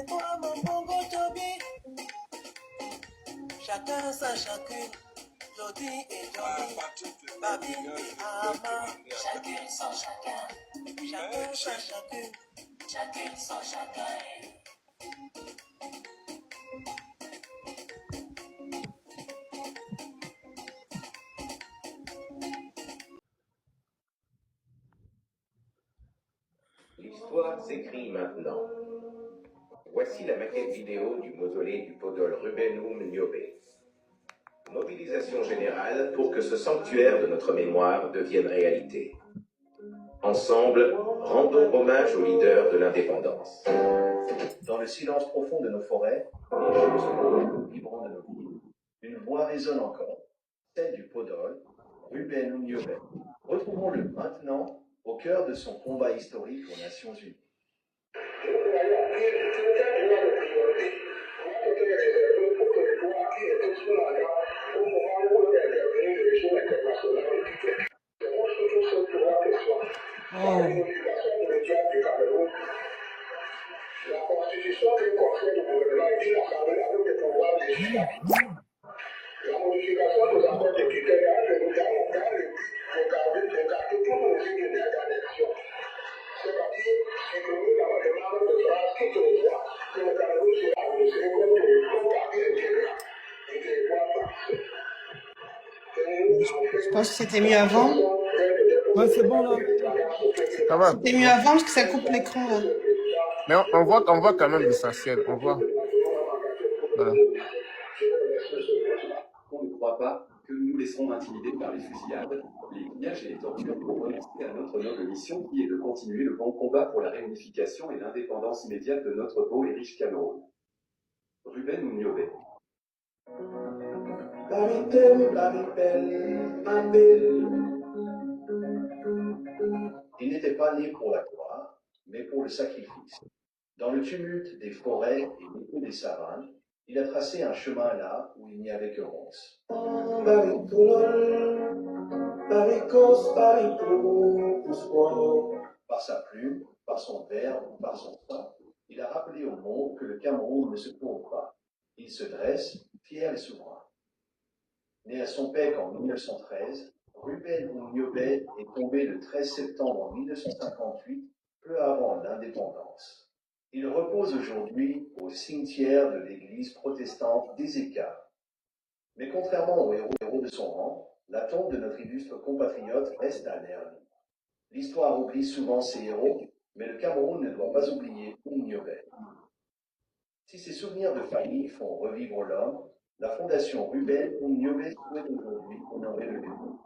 c'est toi mon bongo Toby. Chacun sa chacune, Jody et Johnny, Babi et Ama. Chacune son chacun, Chacun sa chacune, chacune son chacun. L'histoire s'écrit maintenant. Voici la maquette vidéo du mausolée du podol Rubenum Niobe. Mobilisation générale pour que ce sanctuaire de notre mémoire devienne réalité. Ensemble, rendons hommage aux leaders de l'indépendance. Dans le silence profond de nos forêts, les choses vibrant de nos villes, une voix résonne encore, celle du Podol, Ruben Niobe. Retrouvons-le maintenant au cœur de son combat historique aux Nations Unies. La constitution qui confère au gouvernement et dit l'Assemblée avec des pouvoirs législatifs. La modification des accords de Quitter a le but de garder tout le régime de l'élection. C'est-à-dire, supprimer la demande de France qui prévoit que le Cameroun sera administré comme territoire partie intégrale du territoire français. Je pense que c'était mieux avant. Ouais, c'est bon là. Ça va. C'était mieux avant parce que ça coupe l'écran là. Mais on voit quand même l'essentiel. On voit. Voilà. On ne croit pas que nous nous laisserons intimider par les fusillades, les pillages et les tortures pour renoncer à notre noble mission qui est de continuer le bon combat pour la réunification et l'indépendance immédiate de notre beau et riche Cameroun. Ruben Niobe. Il n'était pas né pour la gloire, mais pour le sacrifice. Dans le tumulte des forêts et l'écho des savanes, il a tracé un chemin là où il n'y avait que ronces. Par sa plume, par son verbe ou par son sang, il a rappelé au monde que le Cameroun ne se courbe pas. Il se dresse, fier et souverain. Né à Sompec en 1913, Ruben Niobe est tombé le 13 septembre 1958, peu avant l'indépendance. Il repose aujourd'hui au cimetière de l'église protestante des Écarts. Mais contrairement aux héros de son rang, la tombe de notre illustre compatriote reste à l'air libre. L'histoire oublie souvent ses héros, mais le Cameroun ne doit pas oublier Niobe. Si ces souvenirs de famille font revivre l'homme, la Fondation Ruben Niobe souhaite aujourd'hui honorer le héros.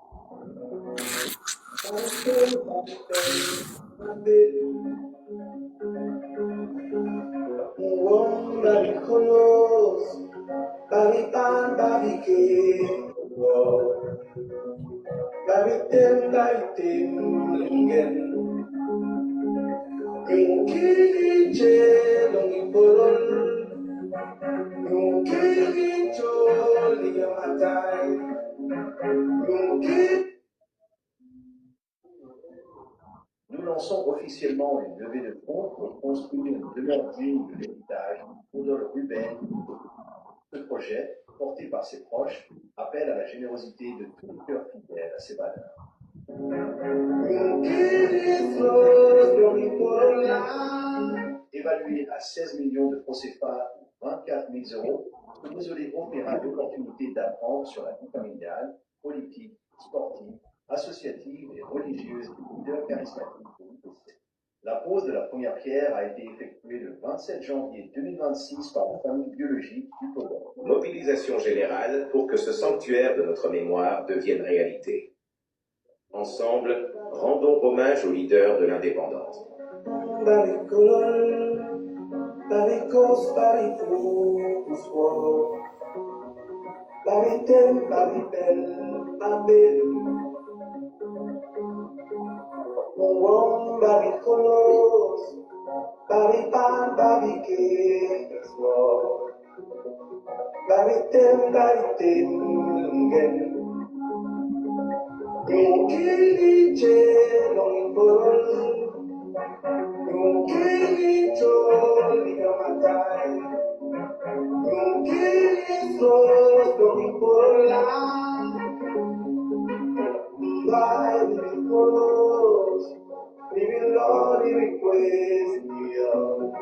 Nous lançons officiellement une levée de fonds pour construire une demeure digne de l'héritage Podol Ruben. Ce projet, porté par ses proches, appelle à la générosité de tous les cœurs fidèles à ses valeurs. Évalué à 16 millions de francs CFA ou 24 000 euros, ce mausolée offrira l'opportunité d'apprendre sur la vie familiale, politique, sportive, associative et religieuse des leaders charismatiques de l'UPC. La pose de la première pierre a été effectuée le 27 janvier 2026 par la famille biologique du Podol. Mobilisation générale pour que ce sanctuaire de notre mémoire devienne réalité. Ensemble, rendons hommage aux leaders de l'indépendance. Lord, he request me up.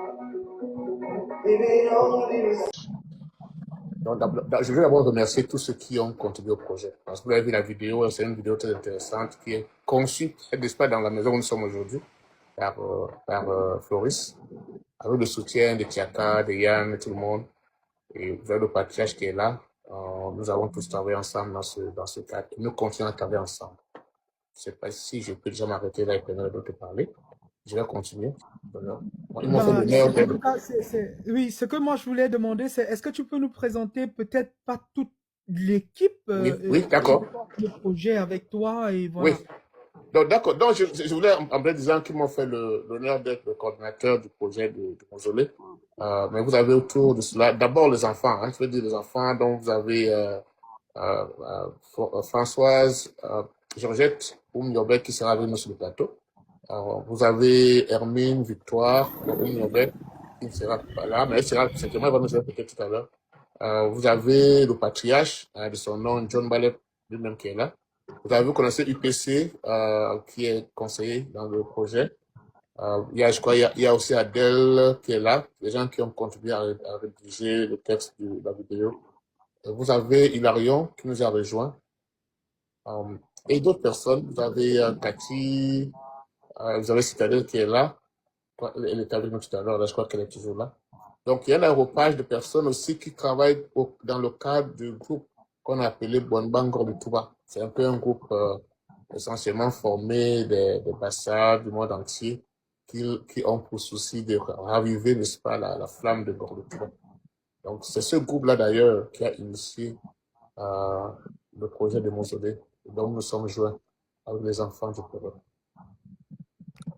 Even all the Donc, je veux d'abord remercier tous ceux qui ont contribué au projet. Parce que vous avez vu la vidéo, c'est une vidéo très intéressante qui est conçue, n'est-ce pas, dans la maison où nous sommes aujourd'hui, par Floris, avec le soutien de Tiaka, de Yann, et tout le monde. Et vous avez le patriarche qui est là. Nous avons tous travaillé ensemble dans ce cadre. Nous continuons à travailler ensemble. Je ne sais pas si je peux déjà m'arrêter là et permettre d'autres parler. Je vais continuer. Voilà. Ils m'ont fait l'honneur En tout cas, oui, ce que moi je voulais demander, c'est est-ce que tu peux nous présenter peut-être pas toute l'équipe oui, d'accord. Le projet avec toi et voilà. Oui. Donc, d'accord. Donc, je voulais en bref disant qu'ils m'ont fait l'honneur d'être le coordinateur du projet de Mausolée. Mais vous avez autour de cela, d'abord les enfants, je veux dire les enfants, donc vous avez Françoise, Georgette Oumniobek qui sera avec nous sur le plateau. Vous avez Hermine, Victoire, Oumniobek qui ne sera pas là, mais elle sera simplement, elle va nous dire peut-être tout à l'heure. Vous avez le patriarche, de son nom, John Ballet, lui-même qui est là. Vous connaissez UPC, qui est conseiller dans le projet. Il y a aussi Adèle qui est là, les gens qui ont contribué à rédiger le texte de la vidéo. Vous avez Hilarion qui nous a rejoint. Et d'autres personnes. Vous avez Cathy, vous avez Citadelle qui est là. Elle était avec nous tout à l'heure, là, je crois qu'elle est toujours là. Donc, il y a un aéropage de personnes aussi qui travaillent dans le cadre du groupe qu'on a appelé Bonbangor de Touba. C'est un peu un groupe essentiellement formé des Bassa du monde entier qui ont pour souci de raviver, n'est-ce pas, la flamme de Gordotouba. Donc, c'est ce groupe-là, d'ailleurs, qui a initié le projet de Mausolée. Donc, nous sommes joints avec les enfants du projet.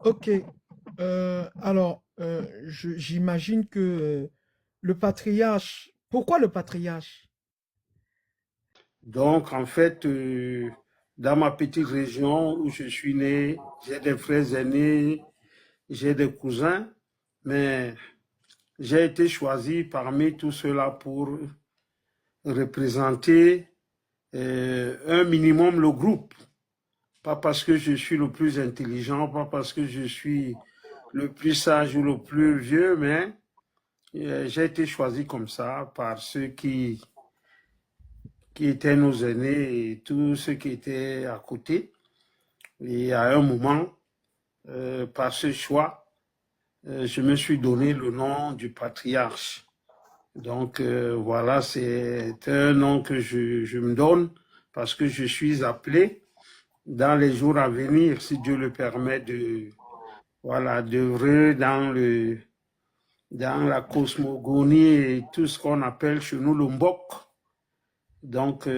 Ok. Alors, j'imagine que le patriarche... Pourquoi le patriarche? Donc, en fait, dans ma petite région où je suis né, j'ai des frères aînés, j'ai des cousins, mais j'ai été choisi parmi tout cela pour représenter un minimum le groupe. Pas parce que je suis le plus intelligent, pas parce que je suis le plus sage ou le plus vieux, mais j'ai été choisi comme ça par ceux qui étaient nos aînés et tous ceux qui étaient à côté. Et à un moment, par ce choix, je me suis donné le nom du patriarche. Donc voilà, c'est un nom que je me donne parce que je suis appelé dans les jours à venir, si Dieu le permet, d'œuvrer dans la cosmogonie et tout ce qu'on appelle chez nous le Mbok. Donc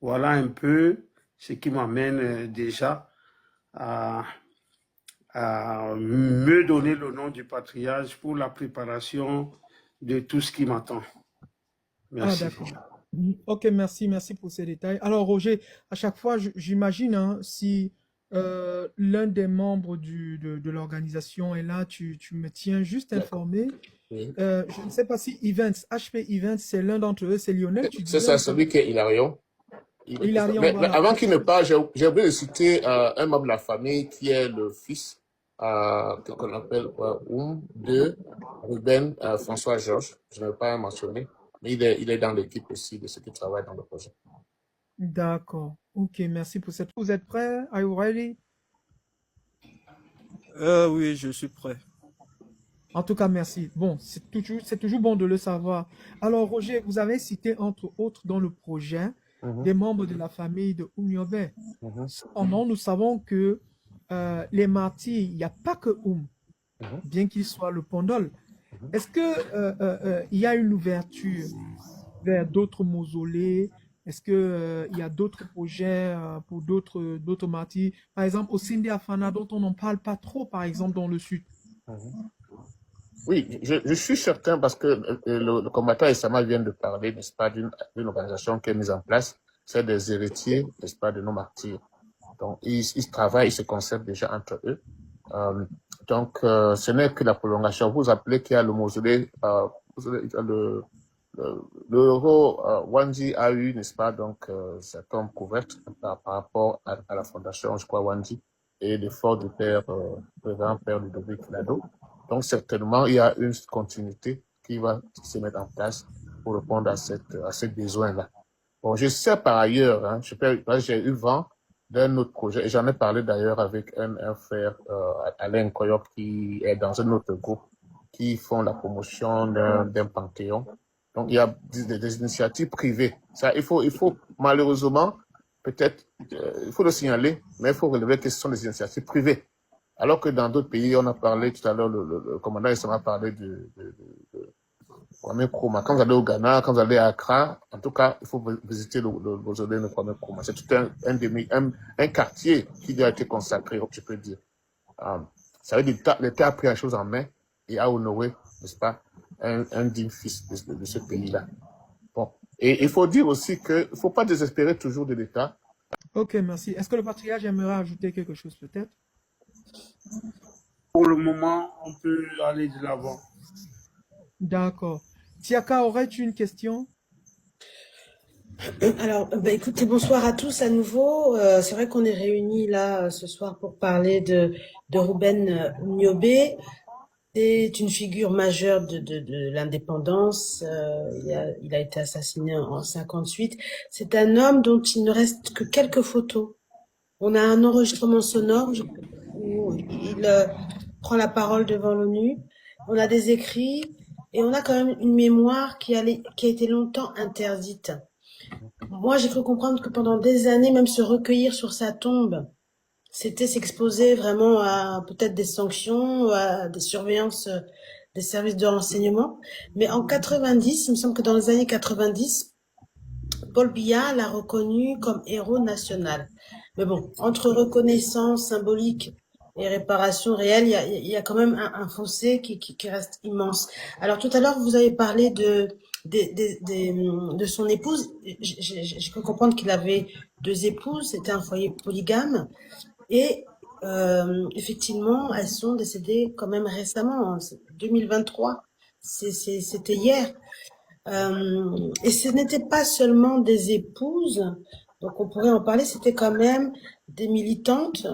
voilà un peu ce qui m'amène déjà à me donner le nom du patriarche pour la préparation de tout ce qui m'attend. Merci. Ah, d'accord. Ok, merci pour ces détails. Alors, Roger, à chaque fois, j'imagine, si l'un des membres de l'organisation est là, tu me tiens juste informé. Oui. Je ne sais pas si HP Events, c'est l'un d'entre eux, c'est Lionel. C'est ça, celui qui est Hilarion. Mais avant qu'il ne parle, j'ai oublié de citer un membre de la famille qui est le fils qu'on appelle de Ruben François Georges. Je ne vais pas mentionner, mais il est dans l'équipe aussi de ceux qui travaillent dans le projet. D'accord. Ok, merci pour cette. Vous êtes prêts? Are you ready? Oui, je suis prêt. En tout cas, merci. Bon, c'est toujours bon de le savoir. Alors, Roger, vous avez cité entre autres dans le projet des membres de la famille de Oumniobé. Cependant, nous savons que les martyrs, il n'y a pas que bien qu'il soit le Pondol. Est-ce que il y a une ouverture vers d'autres mausolées? Est-ce que il y a d'autres projets pour d'autres martyrs? Par exemple, au Sindé Afana, dont on n'en parle pas trop, par exemple, dans le sud. Oui, je suis certain parce que le combattant Essama vient de parler, n'est-ce pas, d'une organisation qui est mise en place. C'est des héritiers, n'est-ce pas, de nos martyrs. Donc, ils travaillent, ils se concertent déjà entre eux. Donc, ce n'est que la prolongation. Vous appelez qu'il y a le mausolée, l'euro Wanji a eu, n'est-ce pas, donc, sa tombe couverte par rapport à la fondation, je crois, Wanji. et l'effort du président père Ludovic Lado. Donc, certainement, il y a une continuité qui va se mettre en place pour répondre à ces besoins-là. Bon, je sais par ailleurs, hein, j'ai eu vent d'un autre projet, et j'en ai parlé d'ailleurs avec un frère, Alain Koyok, qui est dans un autre groupe, qui font la promotion d'un panthéon. Donc, il y a des initiatives privées. Ça, il faut malheureusement, peut-être, il faut le signaler, mais il faut relever que ce sont des initiatives privées. Alors que dans d'autres pays, on a parlé tout à l'heure, le commandant a parlé de Kwame Nkrumah. Quand vous allez au Ghana, quand vous allez à Accra, en tout cas, il faut visiter le mausolée de Kwame Nkrumah. C'est tout un quartier qui a été consacré, je peux dire. Ça veut dire que l'État a pris la chose en main et a honoré, n'est-ce pas, un digne fils de ce pays-là. Bon. Et il faut dire aussi qu'il ne faut pas désespérer toujours de l'État. Ok, merci. Est-ce que le patriarche aimerait ajouter quelque chose peut-être? Pour le moment, on peut aller de l'avant. D'accord. Tiaka, aurais-tu une question? Alors, écoutez, bonsoir à tous à nouveau. C'est vrai qu'on est réunis là ce soir pour parler de Ruben Nyobe. C'est une figure majeure de l'indépendance. Il a été assassiné en 58. C'est un homme dont il ne reste que quelques photos. On a un enregistrement sonore où il prend la parole devant l'ONU. On a des écrits et on a quand même une mémoire qui a été longtemps interdite. Moi, j'ai cru comprendre que pendant des années, même se recueillir sur sa tombe, c'était s'exposer vraiment à peut-être des sanctions, à des surveillances des services de renseignement. Mais en 90, il me semble que dans les années 90, Paul Biya l'a reconnu comme héros national. Mais bon, entre reconnaissance symbolique et réparation réelle, il y a quand même un fossé qui reste immense. Alors tout à l'heure, vous avez parlé de son épouse. J'ai cru comprendre qu'il avait 2 épouses, c'était un foyer polygame. Et effectivement, elles sont décédées quand même récemment, en 2023. C'était hier. Et ce n'était pas seulement des épouses, donc on pourrait en parler, c'était quand même des militantes,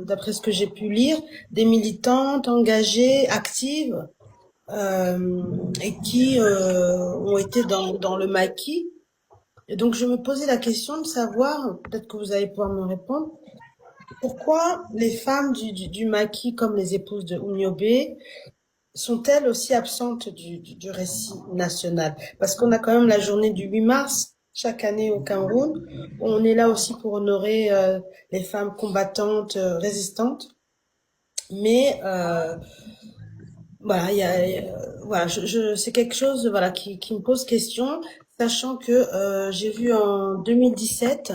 d'après ce que j'ai pu lire, des militantes engagées, actives, et qui ont été dans le maquis. Et donc je me posais la question de savoir, peut-être que vous allez pouvoir me répondre, pourquoi les femmes du maquis, comme les épouses de Nyobe, sont-elles aussi absentes du récit national? Parce qu'on a quand même la journée du 8 mars, chaque année au Cameroun. On est là aussi pour honorer les femmes combattantes, résistantes. Mais voilà, voilà, c'est quelque chose, voilà, qui me pose question, sachant que j'ai vu en 2017,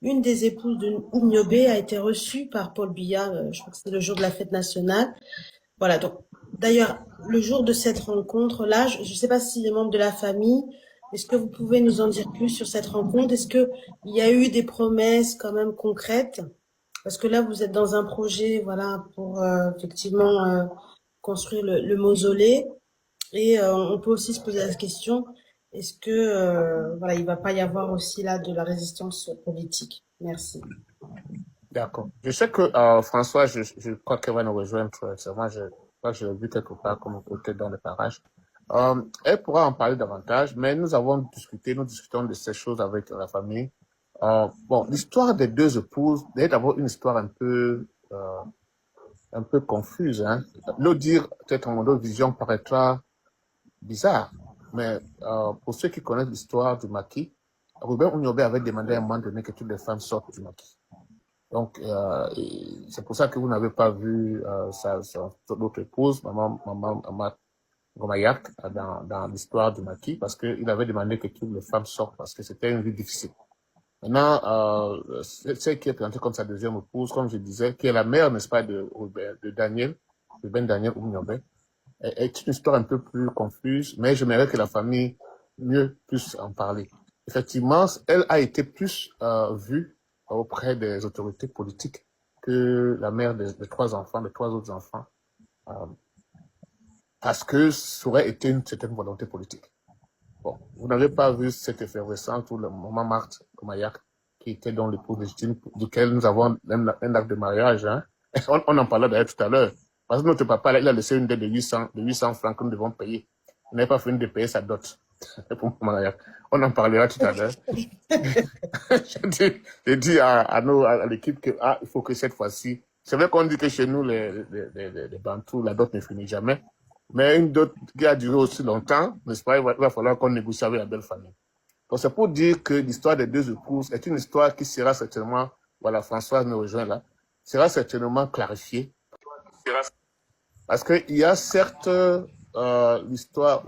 une des épouses de Nyobe a été reçue par Paul Biya, je crois que c'était le jour de la fête nationale. Voilà, donc d'ailleurs, le jour de cette rencontre-là, je ne sais pas si les membres de la famille, est-ce que vous pouvez nous en dire plus sur cette rencontre? Est-ce qu'il y a eu des promesses quand même concrètes? Parce que là, vous êtes dans un projet, voilà, pour effectivement construire le mausolée. Et on peut aussi se poser la question, est-ce que voilà, il ne va pas y avoir aussi là de la résistance politique? Merci. D'accord. Je sais que François, je crois qu'elle va nous rejoindre. Moi, je crois que je l'ai vu quelque part comme côté dans le parage. Elle pourra en parler davantage, mais nous discutons de ces choses avec la famille. Bon, l'histoire des 2 épouses est d'abord une histoire un peu confuse. Hein. Le dire, peut-être en mode vision, paraîtra bizarre, mais pour ceux qui connaissent l'histoire du maquis, Ruben Nyobe avait demandé à un moment donné que toutes les femmes sortent du maquis. Donc, c'est pour ça que vous n'avez pas vu l'autre épouse, maman Gomayak, dans l'histoire du maquis, parce qu'il avait demandé que toutes les femmes sortent, parce que c'était une vie difficile. Maintenant, celle qui est présentée comme sa 2e épouse, comme je disais, qui est la mère, n'est-ce pas, de Daniel, Ruben Daniel Nyobe, est une histoire un peu plus confuse, mais j'aimerais que la famille puisse en parler. Effectivement, elle a été plus vue auprès des autorités politiques que la mère des 3 enfants, des 3 autres enfants, parce que ça aurait été une certaine volonté politique. Bon, vous n'avez pas vu cette effervescence où le moment Marthe Komayak qui était dans l'épouse légitime, duquel nous avons un acte de mariage. Hein. On en parlait d'ailleurs tout à l'heure. Parce que notre papa, là, il a laissé une dette de 800 francs que nous devons payer. Il n'avait pas fini de payer sa dot. Pour mon mariage. On en parlera tout à l'heure. J'ai dit à l'équipe que il faut que cette fois-ci, c'est vrai qu'on dit que chez nous, les Bantous, la dot ne finit jamais. Mais une dot qui a duré aussi longtemps, n'est-ce pas, il va falloir qu'on négocie avec la belle famille. Donc c'est pour dire que l'histoire des deux épouses est une histoire qui sera certainement, voilà, Françoise nous rejoint là, sera certainement clarifiée. Parce qu'il y a certes l'histoire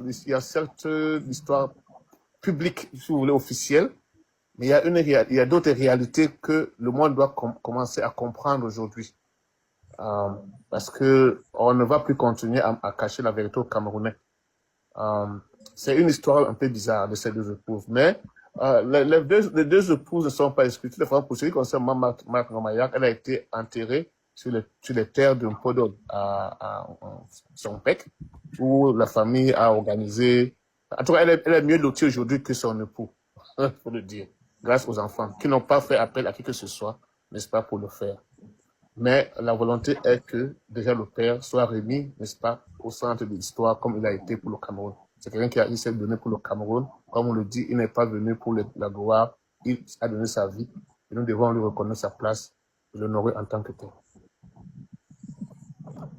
publique, si vous voulez, officielle, mais il y a d'autres réalités que le monde doit commencer à comprendre aujourd'hui. Parce que on ne va plus continuer à cacher la vérité aux Camerounais. C'est une histoire un peu bizarre de ces deux épouses, mais les deux épouses ne sont pas exclues. Pour ce qui concerne Marc Ngamayak, elle a été enterrée sur les terres d'un podol à Sompec, où la famille a organisé. En tout cas, elle est mieux lotie aujourd'hui que son époux, faut le dire, grâce aux enfants qui n'ont pas fait appel à qui que ce soit, n'est-ce pas, pour le faire. Mais la volonté est que déjà le père soit remis, n'est-ce pas, au centre de l'histoire comme il a été pour le Cameroun. C'est quelqu'un qui s'est donné pour le Cameroun. Comme on le dit, il n'est pas venu pour la gloire, il a donné sa vie. Et nous devons lui reconnaître sa place et l'honorer en tant que tel.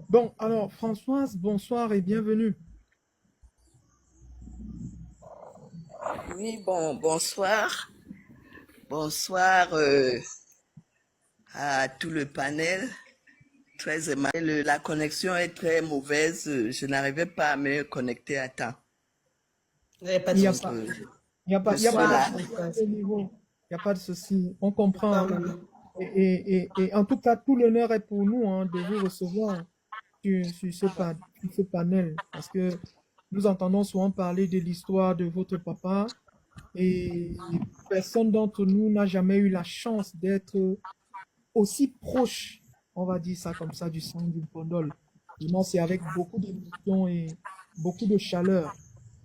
Bon, alors Françoise, bonsoir et bienvenue. Oui, bonsoir. Bonsoir à tout le panel. Très aimable. La connexion est très mauvaise. Je n'arrivais pas à me connecter à temps. Il n'y a pas de souci. Il n'y a pas de souci. On comprend. Hein. Et en tout cas, tout l'honneur est pour nous de vous recevoir sur ce panel. Parce que nous entendons souvent parler de l'histoire de votre papa. Et personne d'entre nous n'a jamais eu la chance d'être aussi proche, on va dire ça comme ça, du sang du Pondol. Vraiment, c'est avec beaucoup d'émotion et beaucoup de chaleur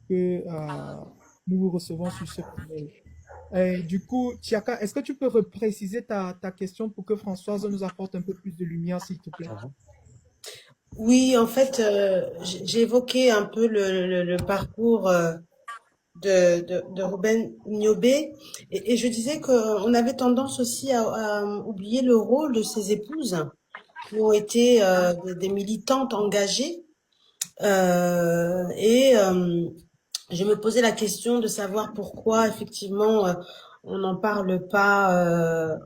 que nous vous recevons sur ce panel. Du coup, Tiaka, est-ce que tu peux repréciser ta question pour que Françoise nous apporte un peu plus de lumière, s'il te plaît? Oui, en fait, j'ai évoqué un peu le parcours de Ruben Niobé et je disais qu'on avait tendance aussi à oublier le rôle de ses épouses qui ont été des militantes engagées je me posais la question de savoir pourquoi effectivement on n'en parle pas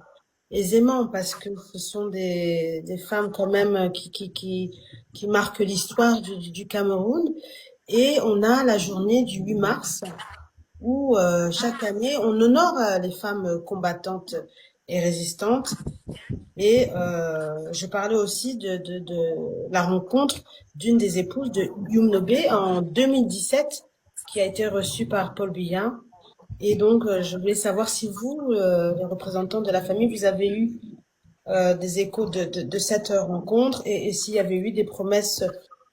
aisément, parce que ce sont des femmes quand même qui marquent l'histoire du Cameroun. Et on a la journée du 8 mars où chaque année on honore les femmes combattantes et résistantes. Et je parlais aussi de la rencontre d'une des épouses de Youm Nobé en 2017 qui a été reçue par Paul Biya. Et donc, je voulais savoir si vous, les représentants de la famille, vous avez eu des échos de cette rencontre et s'il y avait eu des promesses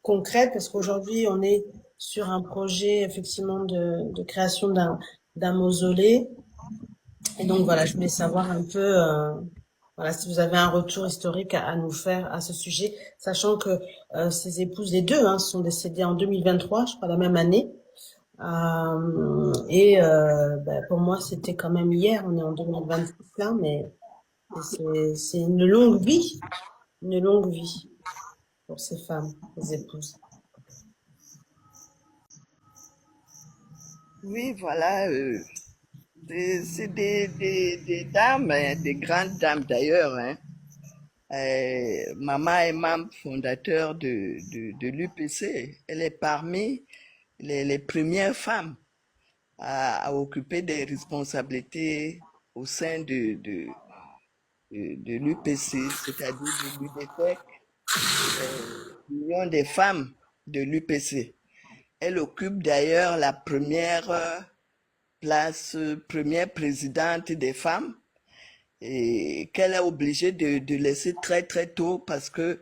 concrètes, parce qu'aujourd'hui, on est sur un projet, effectivement, de création d'un mausolée. Et donc, voilà, je voulais savoir un peu, voilà, si vous avez un retour historique à nous faire à ce sujet, sachant que ces épouses, les deux, sont décédées en 2023, je crois, la même année. Pour moi, c'était quand même hier, on est en 2026 là, mais c'est une longue vie pour ces femmes, les épouses. Oui, voilà, c'est des dames, des grandes dames d'ailleurs. Maman est membre fondateur de l'UPC. Elle est parmi les premières femmes à occuper des responsabilités au sein de l'UPC, c'est-à-dire de l'UDPEC, l'Union des femmes de l'UPC. Elle occupe d'ailleurs la première première présidente des femmes, et qu'elle est obligée de laisser très très tôt parce que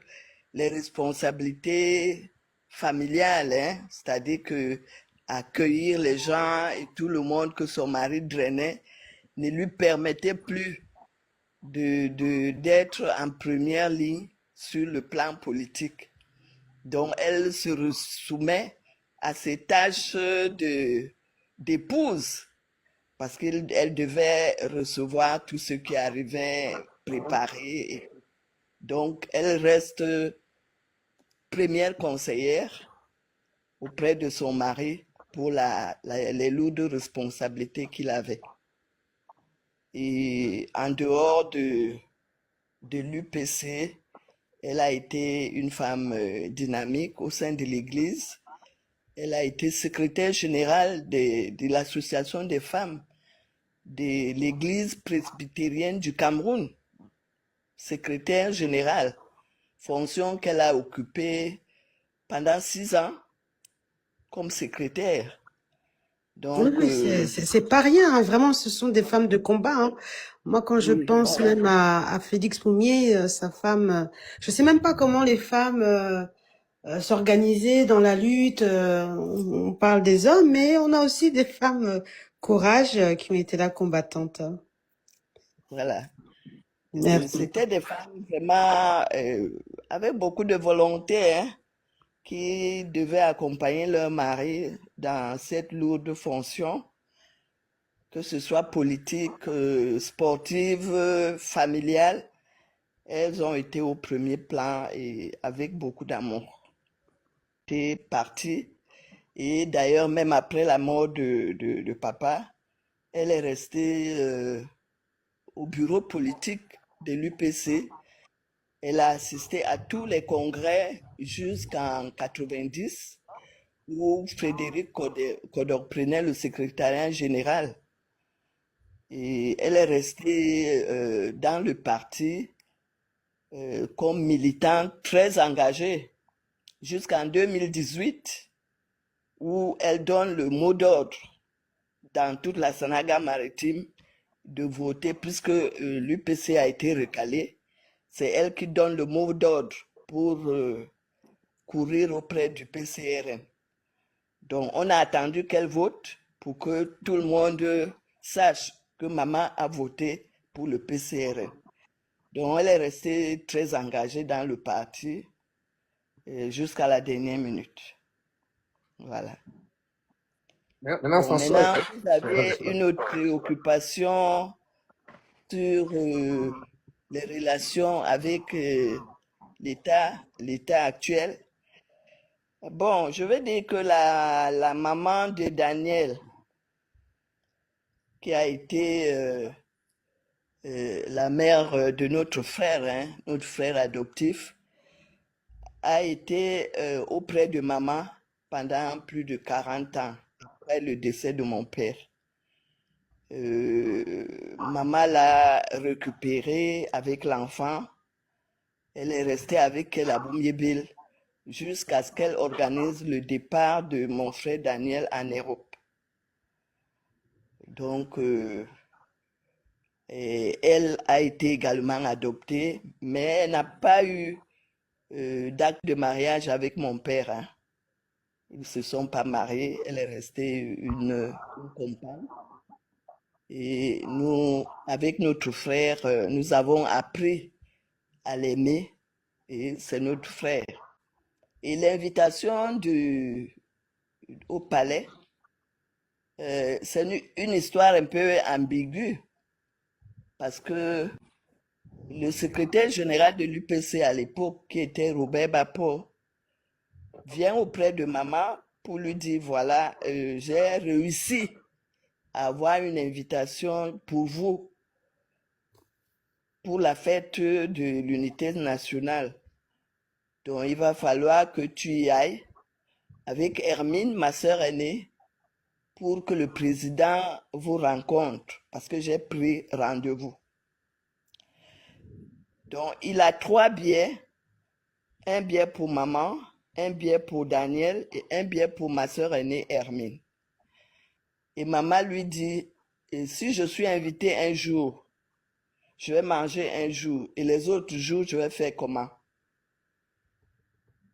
les responsabilités familiales, c'est-à-dire que accueillir les gens et tout le monde que son mari drainait, ne lui permettait plus d'être en première ligne sur le plan politique. Donc, elle se soumet à ses tâches d'épouse parce qu'elle devait recevoir tout ce qui arrivait préparé. Donc, elle reste première conseillère auprès de son mari pour les lourdes responsabilités qu'il avait. Et en dehors de l'UPC, elle a été une femme dynamique au sein de l'Église. Elle a été secrétaire générale de l'Association des femmes de l'Église presbytérienne du Cameroun. Secrétaire générale, fonction qu'elle a occupée pendant 6 ans comme secrétaire. Donc, Oui, c'est pas rien, hein. Vraiment, ce sont des femmes de combat, hein. Moi, quand je pense même à Félix Poumier, sa femme, je sais même pas comment les femmes s'organiser dans la lutte. On parle des hommes, mais on a aussi des femmes courage qui ont été là combattantes. voilà. Merci. C'était des femmes vraiment avec beaucoup de volonté, hein, qui devaient accompagner leur mari dans cette lourde fonction, que ce soit politique, sportive, familiale. Elles ont été au premier plan et avec beaucoup d'amour. T'es partie. Et d'ailleurs, même après la mort de papa, elle est restée au bureau politique de l'UPC. Elle a assisté à tous les congrès jusqu'en 90, où Frédéric Kodor prenait le secrétariat général. Et elle est restée dans le parti comme militante très engagée jusqu'en 2018, où elle donne le mot d'ordre dans toute la Sanaga maritime de voter, puisque l'UPC a été recalé. C'est elle qui donne le mot d'ordre pour courir auprès du PCRN. Donc, on a attendu qu'elle vote pour que tout le monde sache que maman a voté pour le PCRN. Donc, elle est restée très engagée dans le parti jusqu'à la dernière minute. Voilà. Maintenant, Bon, François, maintenant, vous avez une autre préoccupation sur les relations avec l'État actuel. Bon, je vais dire que la maman de Daniel, qui a été la mère de notre frère, hein, notre frère adoptif, a été auprès de maman pendant plus de 40 ans, après le décès de mon père. Maman l'a récupérée avec l'enfant. Elle est restée avec elle à Boumiébil jusqu'à ce qu'elle organise le départ de mon frère Daniel en Europe. Donc, elle a été également adoptée, mais elle n'a pas eu d'acte de mariage avec mon père, hein. Ils ne se sont pas mariés, elle est restée une compagne. Et nous, avec notre frère, nous avons appris à l'aimer, et c'est notre frère. Et l'invitation au palais, c'est une histoire un peu ambiguë, parce que le secrétaire général de l'UPC à l'époque, qui était Robert Bapo, vient auprès de maman pour lui dire, voilà, j'ai réussi à avoir une invitation pour vous, pour la fête de l'unité nationale. Donc, il va falloir que tu y ailles avec Hermine, ma sœur aînée, pour que le président vous rencontre, parce que j'ai pris rendez-vous. Donc, il a 3 billets, un billet pour maman, un billet pour Daniel et un billet pour ma sœur aînée Hermine. Et maman lui dit, si je suis invitée un jour, je vais manger un jour, et les autres jours, je vais faire comment?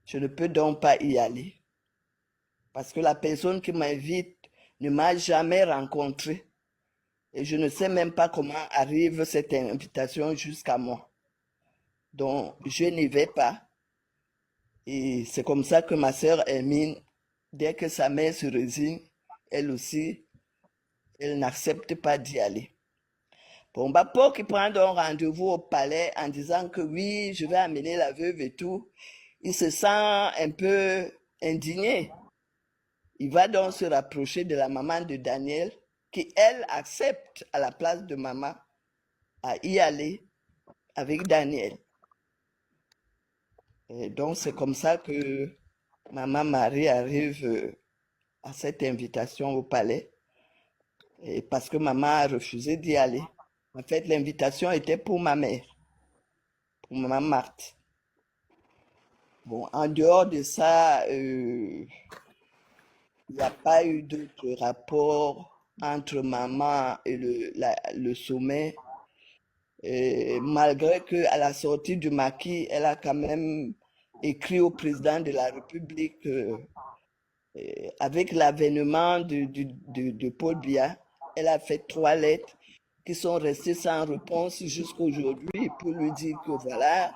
Je ne peux donc pas y aller. Parce que la personne qui m'invite ne m'a jamais rencontré. Et je ne sais même pas comment arrive cette invitation jusqu'à moi. Donc, je n'y vais pas. Et c'est comme ça que ma sœur Hermine, dès que sa mère se résigne, elle aussi, elle n'accepte pas d'y aller. Bon, bah, pour qu'il prenne un rendez-vous au palais en disant que oui, je vais amener la veuve et tout, il se sent un peu indigné. Il va donc se rapprocher de la maman de Daniel, qui, elle, accepte à la place de maman à y aller avec Daniel. Et donc, c'est comme ça que maman Marie arrive à cette invitation au palais, et parce que maman a refusé d'y aller. En fait, l'invitation était pour ma mère, pour maman Marthe. Bon, en dehors de ça, il n'y a pas eu d'autres rapports entre maman et le sommet. Et malgré qu'à la sortie du maquis, elle a quand même écrit au président de la République avec l'avènement de Paul Biya, elle a fait 3 lettres qui sont restées sans réponse jusqu'aujourd'hui pour lui dire que voilà,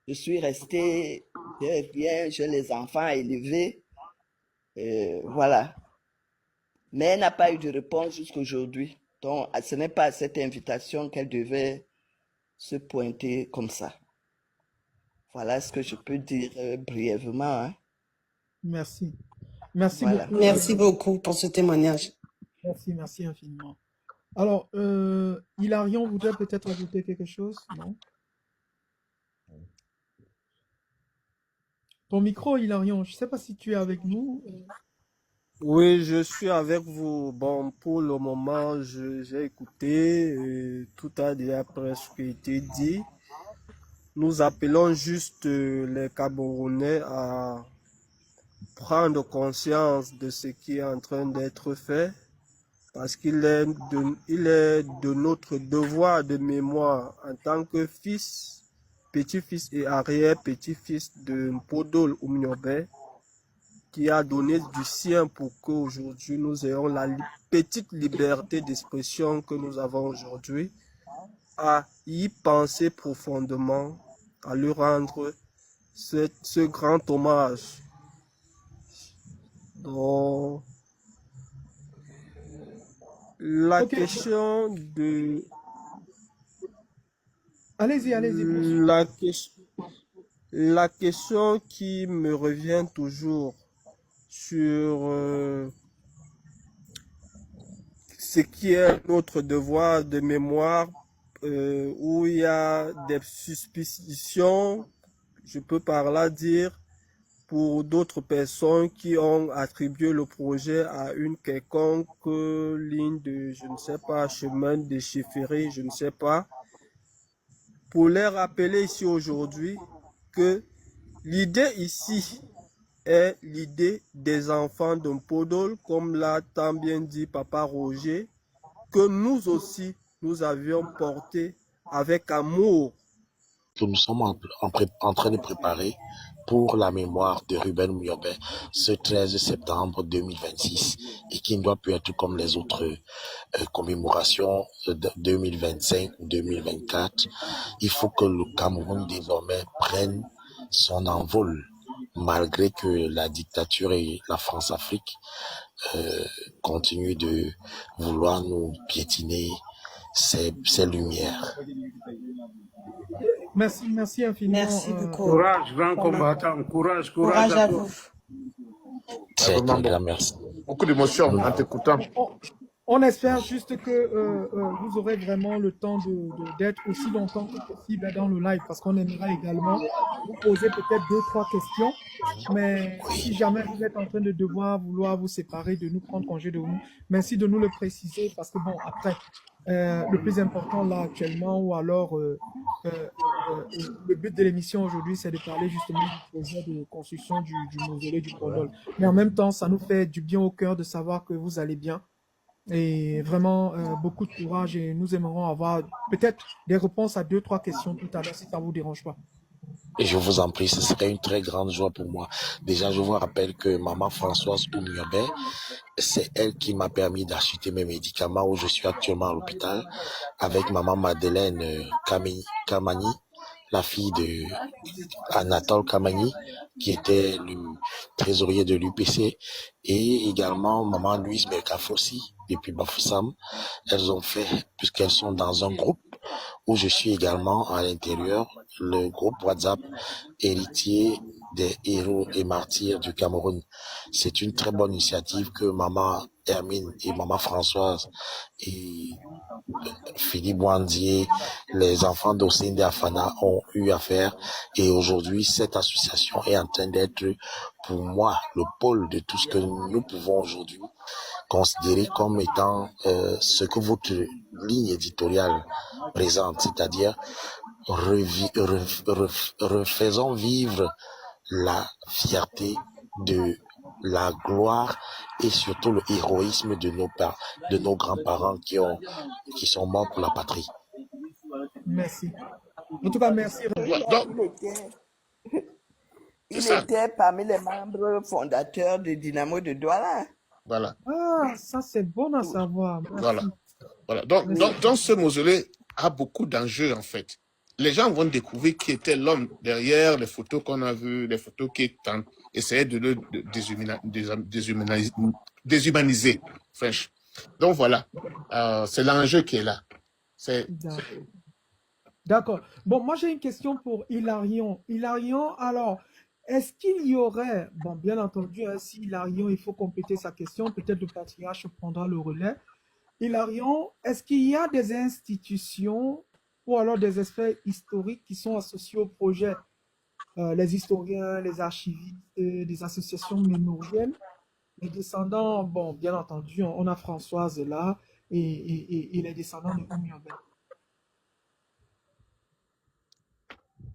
je suis restée, j'ai les enfants à élever, voilà. Mais elle n'a pas eu de réponse jusqu'aujourd'hui. Donc, ce n'est pas à cette invitation qu'elle devait se pointer comme ça. Voilà ce que je peux dire brièvement. Hein. Merci. Merci Voilà. beaucoup. Merci beaucoup pour ce témoignage. Merci infiniment. Alors, Hilarion voudrait peut-être ajouter quelque chose, non? Ton micro, Hilarion, je ne sais pas si tu es avec nous. Oui, je suis avec vous. Bon, pour le moment, j'ai écouté, tout a déjà presque été dit. Nous appelons juste les Camerounais à prendre conscience de ce qui est en train d'être fait, parce qu'il est de notre devoir de mémoire en tant que fils, petit-fils et arrière-petit-fils de Mpodol Oumniobé, qui a donné du sien pour qu'aujourd'hui nous ayons la petite liberté d'expression que nous avons aujourd'hui, à y penser profondément, à lui rendre ce grand hommage. Donc, la question de... Allez-y. La question qui me revient toujours sur ce qui est notre devoir de mémoire, où il y a des suspicions, je peux par là dire, pour d'autres personnes qui ont attribué le projet à une quelconque ligne de, je ne sais pas, chemin de chefferie, je ne sais pas, pour les rappeler ici aujourd'hui que l'idée ici est l'idée des enfants de Mpodol, comme l'a tant bien dit Papa Roger, que nous aussi, nous avions porté avec amour. Que nous sommes en train de préparer pour la mémoire de Ruben Oumniobé ce 13 septembre 2026 et qui ne doit plus être comme les autres commémorations de 2025 ou 2024. Il faut que le Cameroun désormais prenne son envol, malgré que la dictature et la France-Afrique continuent de vouloir nous piétiner ces lumières. Merci infiniment. Merci beaucoup. Courage, grand combattant. Courage à vous. Très grand merci. Beaucoup d'émotions en t'écoutant. On espère juste que vous aurez vraiment le temps d'être aussi longtemps que possible dans le live, parce qu'on aimera également vous poser peut-être 2-3 questions. Mais si jamais vous êtes en train de vouloir vous séparer, de nous prendre congé de vous, merci de nous le préciser, parce que bon, après, le plus important là actuellement, ou alors le but de l'émission aujourd'hui, c'est de parler justement du projet de construction du mausolée du Podol. Mais en même temps, ça nous fait du bien au cœur de savoir que vous allez bien. Et vraiment, beaucoup de courage, et nous aimerons avoir peut-être des réponses à 2-3 questions tout à l'heure, si ça ne vous dérange pas. Et je vous en prie, ce serait une très grande joie pour moi. Déjà, je vous rappelle que maman Françoise Oumiobe, c'est elle qui m'a permis d'acheter mes médicaments où je suis actuellement à l'hôpital avec maman Madeleine Kamani, la fille de Anatole Kamani, qui était le trésorier de l'UPC, et également maman Louise Mercafossi, depuis Bafoussam. Elles ont fait, puisqu'elles sont dans un groupe où je suis également à l'intérieur, le groupe WhatsApp héritier des héros et martyrs du Cameroun. C'est une très bonne initiative que maman Hermine et maman Françoise et Philippe Wandier, les enfants d'Ossinde Afana ont eu à faire. Et aujourd'hui, cette association est en train d'être, pour moi, le pôle de tout ce que nous pouvons aujourd'hui considérer comme étant ce que votre ligne éditoriale présente, c'est-à-dire refaisons vivre la fierté de la gloire et surtout le héroïsme de nos grands-parents qui sont morts pour la patrie. Merci. En tout cas, merci. Il était parmi les membres fondateurs de Dynamo de Douala. Voilà. Ah, ça c'est bon à savoir. Merci. Voilà. Donc, ce mausolée a beaucoup d'enjeux en fait. Les gens vont découvrir qui était l'homme derrière les photos qu'on a vues, les photos qui essayaient de le déshumaniser. Fraîche. Donc voilà, c'est l'enjeu qui est là. D'accord. Bon, moi j'ai une question pour Hilarion. Hilarion, alors, est-ce qu'il y aurait, bon, bien entendu, si Hilarion, il faut compléter sa question, peut-être le patriarche prendra le relais. Hilarion, est-ce qu'il y a des institutions ou alors des aspects historiques qui sont associés au projet? Les historiens, les archivistes, des associations mémorielles, les descendants, bon, bien entendu, on a Françoise là, et les descendants de Oumiobe.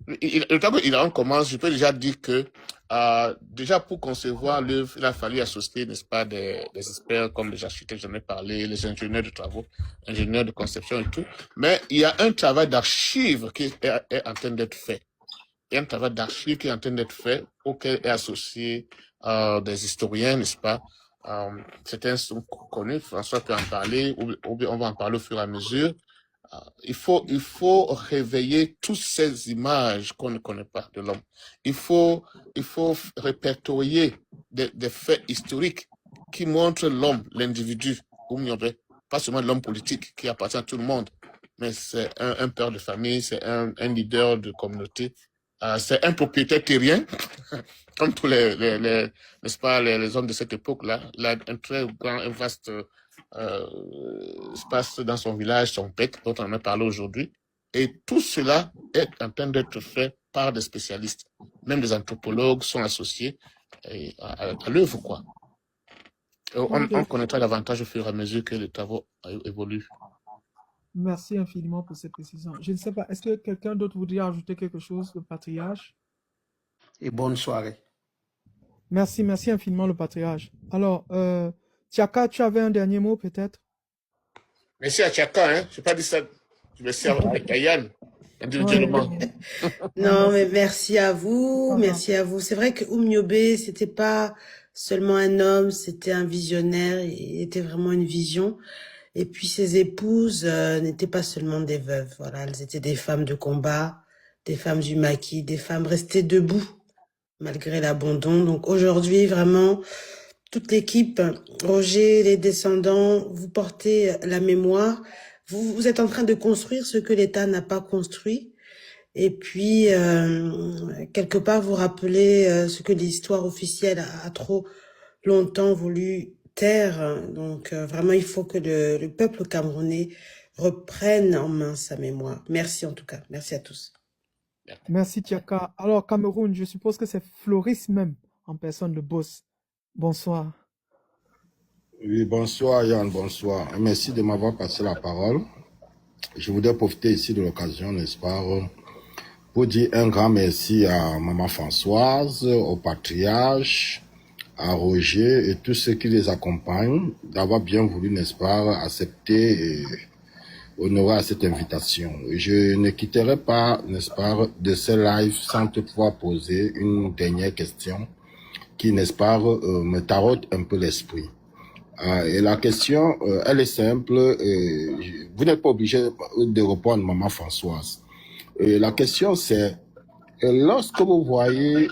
Le temps qu'il en commence, je peux déjà dire que déjà pour concevoir l'œuvre, il a fallu associer, n'est-ce pas, des experts comme les architectes, j'en ai parlé, les ingénieurs de travaux, ingénieurs de conception et tout. Mais il y a un travail d'archives qui est en train d'être fait. Il y a un travail d'archives qui est en train d'être fait auquel est associé des historiens, n'est-ce pas. Certains sont connus, François peut en parler, ou on va en parler au fur et à mesure. Il faut réveiller toutes ces images qu'on ne connaît pas de l'homme. Il faut répertorier des faits historiques qui montrent l'homme, l'individu, pas seulement l'homme politique qui appartient à tout le monde, mais c'est un père de famille, c'est un leader de communauté, c'est un propriétaire terrien, comme tous n'est-ce pas, les hommes de cette époque-là. Il a un très grand, un vaste espace dans son village, son pet, dont on a parlé aujourd'hui. Et tout cela est en train d'être fait par des spécialistes. Même des anthropologues sont associés à l'œuvre, quoi. On connaîtra davantage au fur et à mesure que les travaux évoluent. Merci infiniment pour cette précision. Je ne sais pas, est-ce que quelqu'un d'autre voudrait ajouter quelque chose, le patriarche? Et bonne soirée. Merci infiniment, le patriarche. Alors, Tchaka, tu avais un dernier mot peut-être? Merci à Tchaka, hein. Je n'ai pas dit ça. Je me sers avec Yann, individuellement. Non, mais merci à vous, merci à vous. C'est vrai que Oumiobe, c'était pas seulement un homme, c'était un visionnaire, il était vraiment une vision. Et puis ses épouses n'étaient pas seulement des veuves, voilà, elles étaient des femmes de combat, des femmes du maquis, des femmes restées debout malgré l'abandon. Donc aujourd'hui, vraiment, toute l'équipe, Roger, les descendants, vous portez la mémoire. Vous êtes en train de construire ce que l'État n'a pas construit. Et puis, quelque part, vous rappelez ce que l'histoire officielle a trop longtemps voulu taire. Donc, vraiment, il faut que le peuple camerounais reprenne en main sa mémoire. Merci en tout cas. Merci à tous. Merci, Tchaka. Alors, Cameroun, je suppose que c'est Floris même, en personne, le boss. Bonsoir. Oui, bonsoir Yann, bonsoir. Merci de m'avoir passé la parole. Je voudrais profiter ici de l'occasion, n'est-ce pas, pour dire un grand merci à Maman Françoise, au patriarche, à Roger et tous ceux qui les accompagnent, d'avoir bien voulu, n'est-ce pas, accepter honoré à cette invitation. Je ne quitterai pas, n'est-ce pas, de ce live sans toutefois poser une dernière question qui, n'est-ce pas, me taraude un peu l'esprit. Et la question, elle est simple. Vous n'êtes pas obligé de répondre, Maman Françoise. La question, c'est, lorsque vous voyez,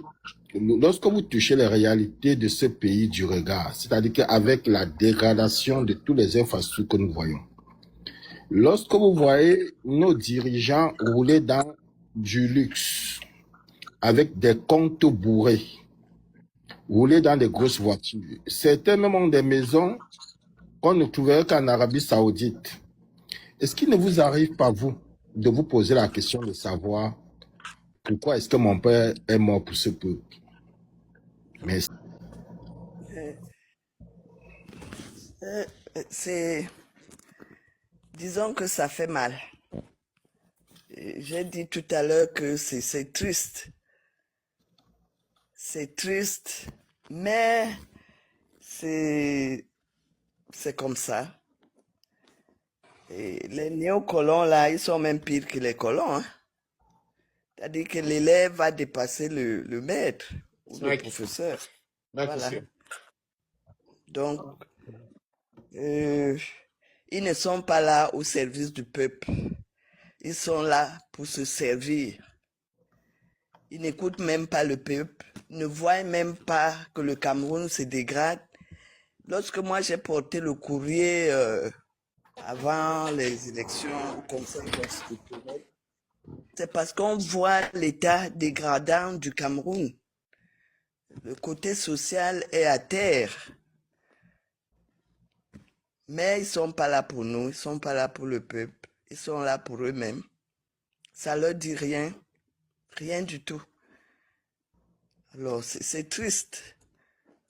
lorsque vous touchez les réalités de ce pays du regard, c'est-à-dire qu'avec la dégradation de toutes les infrastructures que nous voyons, lorsque vous voyez nos dirigeants rouler dans du luxe, avec des comptes bourrés, rouler dans des grosses voitures, certains même ont des maisons qu'on ne trouverait qu'en Arabie Saoudite. Est-ce qu'il ne vous arrive pas, vous, de vous poser la question de savoir pourquoi est-ce que mon père est mort pour ce peuple? Merci. Disons que ça fait mal. J'ai dit tout à l'heure que c'est triste. C'est triste, mais c'est comme ça. Et les néocolons, là, ils sont même pires que les colons. Hein. C'est-à-dire que l'élève va dépasser le maître ou le professeur. Voilà. Donc, ils ne sont pas là au service du peuple. Ils sont là pour se servir. Ils n'écoutent même pas le peuple, ne voient même pas que le Cameroun se dégrade. Lorsque moi j'ai porté le courrier avant les élections au Conseil constitutionnel, c'est parce qu'on voit l'état dégradant du Cameroun. Le côté social est à terre. Mais ils ne sont pas là pour nous, ils ne sont pas là pour le peuple, ils sont là pour eux-mêmes. Ça ne leur dit rien, rien du tout. Alors c'est triste.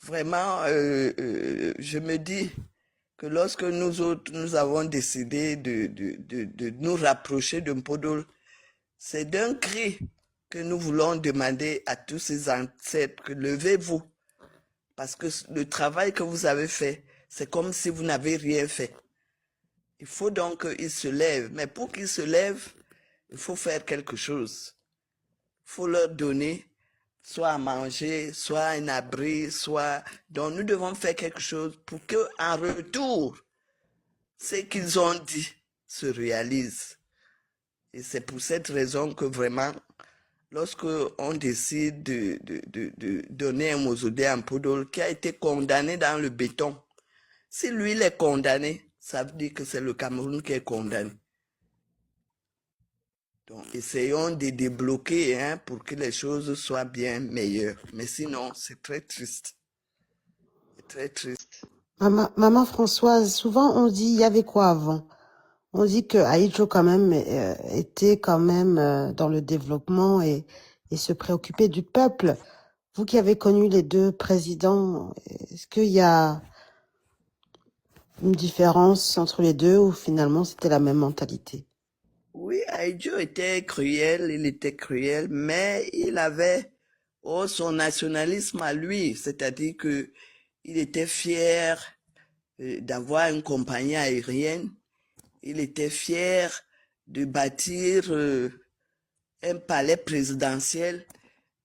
Vraiment, je me dis que lorsque nous autres, nous avons décidé de nous rapprocher de Mpodol, c'est d'un cri que nous voulons demander à tous ces ancêtres que levez-vous. Parce que le travail que vous avez fait, c'est comme si vous n'avez rien fait. Il faut donc qu'ils se lèvent. Mais pour qu'ils se lèvent, il faut faire quelque chose. Il faut leur donner soit à manger, soit un abri, soit... Donc nous devons faire quelque chose pour qu'en retour, ce qu'ils ont dit se réalise. Et c'est pour cette raison que vraiment, lorsque on décide de donner un mausolée à Mpodol qui a été condamné dans le béton, si lui il est condamné, ça veut dire que c'est le Cameroun qui est condamné. Donc, essayons de débloquer pour que les choses soient bien meilleures. Mais sinon, c'est très triste. C'est très triste. Maman Françoise, souvent on dit, il y avait quoi avant? On dit que Ahidjo quand même était quand même dans le développement et se préoccupait du peuple. Vous qui avez connu les deux présidents, est-ce qu'il y a une différence entre les deux ou finalement c'était la même mentalité? Oui, Ahidjo était cruel, il était cruel, mais il avait son nationalisme à lui, c'est-à-dire que il était fier d'avoir une compagnie aérienne, il était fier de bâtir un palais présidentiel,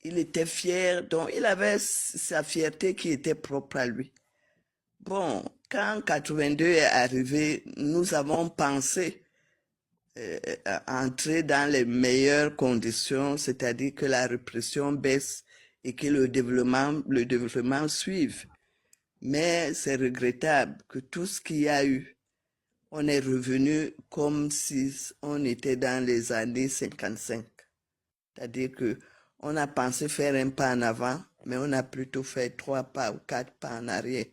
il était fier, donc il avait sa fierté qui était propre à lui. Bon, quand 82 est arrivé, nous avons pensé entrer dans les meilleures conditions, c'est-à-dire que la répression baisse et que le développement suive. Mais c'est regrettable que tout ce qu'il y a eu, on est revenu comme si on était dans les années 55. C'est-à-dire que on a pensé faire un pas en avant, mais on a plutôt fait 3 pas ou 4 pas en arrière.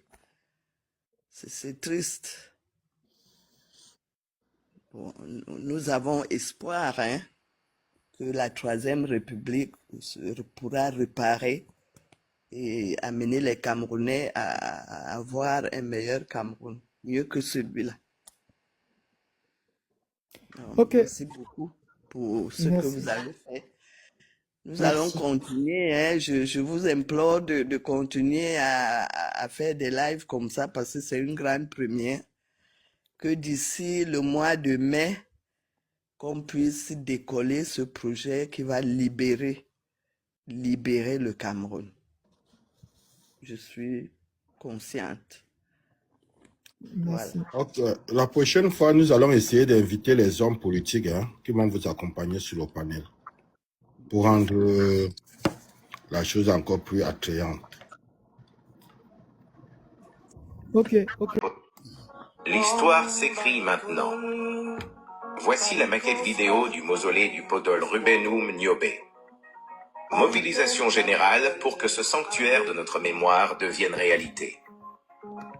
C'est triste. Bon, nous avons espoir que la 3e République pourra réparer et amener les Camerounais à avoir un meilleur Cameroun, mieux que celui-là. Ok. Merci beaucoup pour ce que vous avez fait. Nous allons continuer. Je vous implore de continuer à faire des lives comme ça parce que c'est une grande première. Que d'ici le mois de mai, qu'on puisse décoller ce projet qui va libérer le Cameroun. Je suis consciente. Merci. Ok. La prochaine fois, nous allons essayer d'inviter les hommes politiques qui vont vous accompagner sur le panel pour rendre la chose encore plus attrayante. Ok, ok. L'histoire s'écrit maintenant. Voici la maquette vidéo du mausolée du Podol Rubenoum Niobé. Mobilisation générale pour que ce sanctuaire de notre mémoire devienne réalité.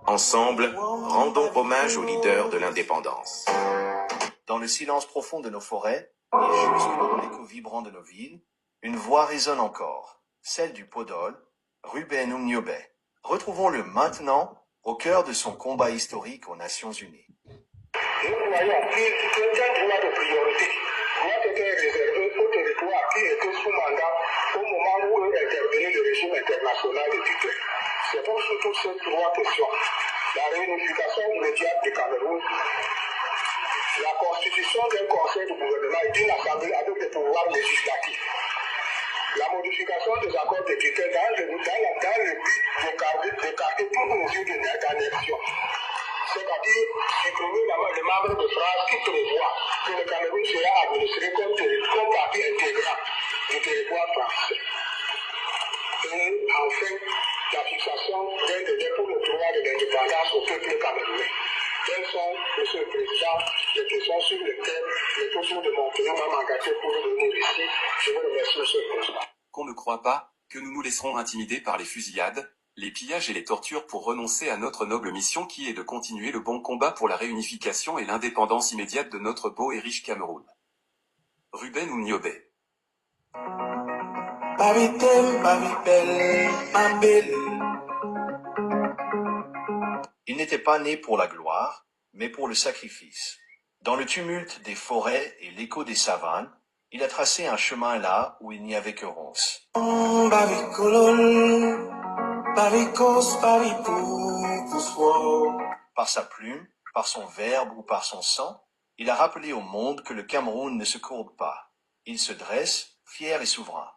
Ensemble, rendons hommage aux leaders de l'indépendance. Dans le silence profond de nos forêts, et jusque dans l'écho vibrant de nos villes, une voix résonne encore, celle du Podol, Rubenoum Niobé. Retrouvons-le maintenant au cœur de son combat historique aux Nations Unies. Nous croyons qu'un droit de priorité doit être réservé aux territoires qui étaient sous mandat au moment où intervenait le régime international de tutelle. C'est pour surtout ces trois questions: la réunification immédiate du Cameroun, la constitution d'un conseil de gouvernement et d'une assemblée avec des pouvoirs législatifs, la modification des accords de tutelle dans le but d'écarter toute mesure d'annexion. C'est-à-dire supprimer les membres de phrase qui prévoient que le Cameroun sera administré comme partie intégrante du territoire français. Et enfin, la fixation d'un délai pour le droit de l'indépendance au peuple camerounais. Quelles sont, Monsieur le Président, les questions sur lesquelles j'ai toujours démontré ma engagé pour venir ici? Je vous remercie, Monsieur le Président. Qu'on ne croit pas que nous nous laisserons intimider par les fusillades, les pillages et les tortures pour renoncer à notre noble mission qui est de continuer le bon combat pour la réunification et l'indépendance immédiate de notre beau et riche Cameroun. Rubenoum Niobé. Il n'était pas né pour la gloire, mais pour le sacrifice. Dans le tumulte des forêts et l'écho des savanes, il a tracé un chemin là où il n'y avait que ronces. Par sa plume, par son verbe ou par son sang, il a rappelé au monde que le Cameroun ne se courbe pas. Il se dresse, fier et souverain.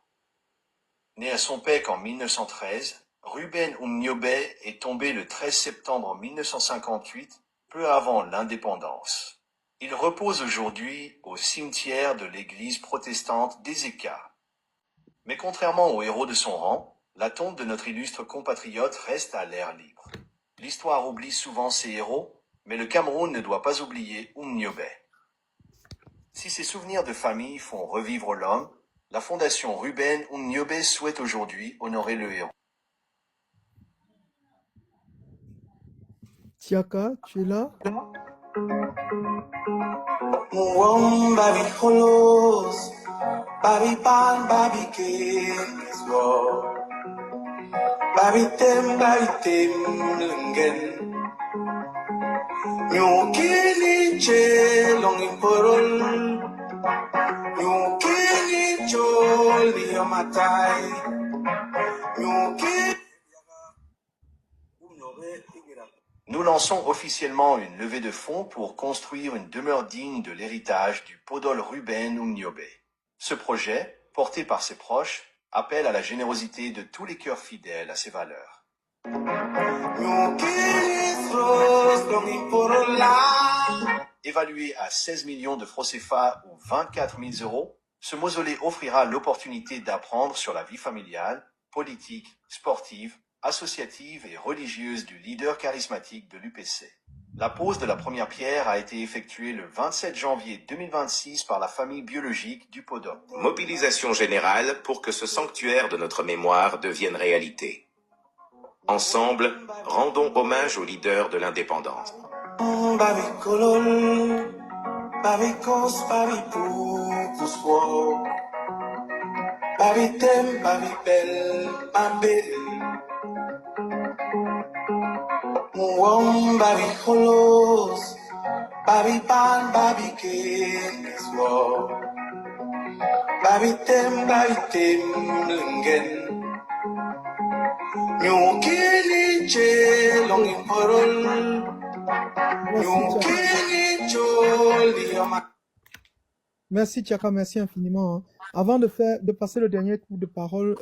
Né à Sompec en 1913, Rubenoum Niobé est tombé le 13 septembre 1958, peu avant l'indépendance. Il repose aujourd'hui au cimetière de l'église protestante d'Ezeka. Mais contrairement aux héros de son rang, la tombe de notre illustre compatriote reste à l'air libre. L'histoire oublie souvent ses héros, mais le Cameroun ne doit pas oublier Niobé. Si ses souvenirs de famille font revivre l'homme, la fondation Rubenoum Niobé souhaite aujourd'hui honorer le héros. Tiaka, tu es là? Nous lançons officiellement une levée de fonds pour construire une demeure digne de l'héritage du Podol Rubenoum Niobé. Ce projet, porté par ses proches, appelle à la générosité de tous les cœurs fidèles à ses valeurs. Évalué à 16 millions de francs CFA ou 24 000 euros, ce mausolée offrira l'opportunité d'apprendre sur la vie familiale, politique, sportive, associative et religieuse du leader charismatique de l'UPC. La pose de la première pierre a été effectuée le 27 janvier 2026 par la famille biologique du Podol. Mobilisation générale pour que ce sanctuaire de notre mémoire devienne réalité. Ensemble, rendons hommage aux leaders de l'indépendance. Merci, Tchaka, merci infiniment. Hein. Avant de passer le dernier tour de parole,